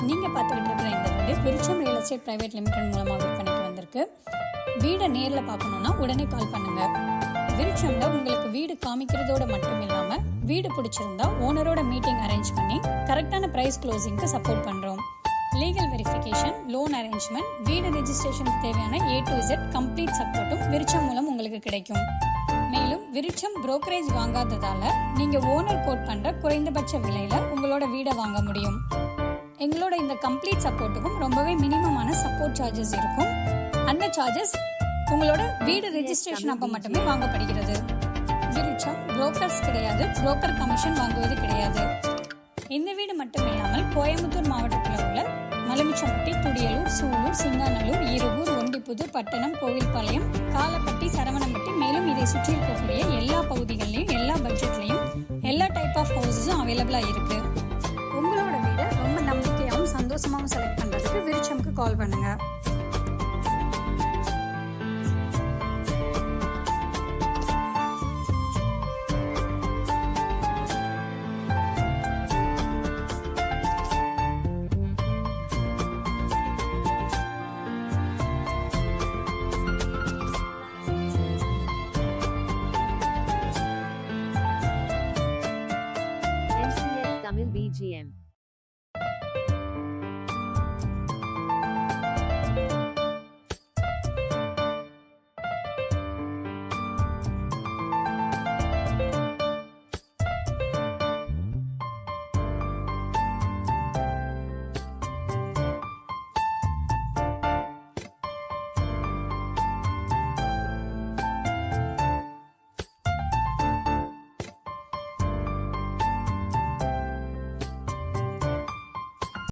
நீங்கள் பார்த்துக்கிட்டு இருக்கிற இந்த வீடு விருட்சம் ரியல் எஸ்டேட் பிரைவேட் லிமிடெட் மூலமாக விற்பனைக்கு வந்திருக்கு. வீடை நேரில் பார்க்கணுன்னா உடனே கால் பண்ணுங்கள். விருட்சம்ல உங்களுக்கு வீடு காமிக்கிறதோட மட்டும் இல்லாமல் வீடு பிடிச்சிருந்தா ஓனரோட மீட்டிங் அரேஞ்ச் பண்ணி கரெக்டான ப்ரைஸ் க்ளோசிங்க்கு சப்போர்ட் பண்ணுறோம். லீகல் வெரிஃபிகேஷன், லோன் அரேஞ்ச்மெண்ட், வீடு ரெஜிஸ்ட்ரேஷனுக்கு தேவையான A to Z கம்ப்ளீட் சப்போர்ட்டும் விருட்சம் மூலம் உங்களுக்கு கிடைக்கும். மேலும் விருட்சம் புரோக்கரேஜ் வாங்காததால நீங்க ஓனர் கோட் பண்ற குறைந்தபட்ச விலையில உங்களோட வீடை வாங்க முடியும். எங்களோட இந்த கம்ப்ளீட் சப்போர்ட்டுக்கும் ரொம்பவே மினிமமான சப்போர்ட் சார்ஜஸ் இருக்கும். அந்த சார்ஜஸ் உங்களோட வீடு ரெஜிஸ்ட்ரேஷன் அப்ப மட்டுமே வாங்கப்படுகிறது. விருட்சம் புரோக்கர்ஸ் கிடையாது, புரோக்கர் கமிஷன் வாங்குவது கிடையாது. இந்த வீடு மட்டும் இல்லாமல் கோயம்புத்தூர் மாவட்டத்தில் உள்ள மலைமிச்சம்பட்டி, துடியலூர், சூலூர், சிங்காநல்லூர், ஈரூர், ஒண்டிப்புதூர், பட்டணம், கோவில்பாளையம், காலப்பட்டி, சரவணம்பட்டி, மேலும் இதை சுற்றி இருக்கக்கூடிய எல்லா பகுதிகளிலையும் எல்லா பட்ஜெட்லையும் எல்லா டைப் ஆஃப் ஹவுஸஸும் அவைலபிளாக இருக்கு. உங்களோட வீடை ரொம்ப நம்பிக்கையாகவும் சந்தோஷமாகவும் செலக்ட் பண்ணுறதுக்கு விருட்சம்க்கு கால் பண்ணுங்க. Tamil BGM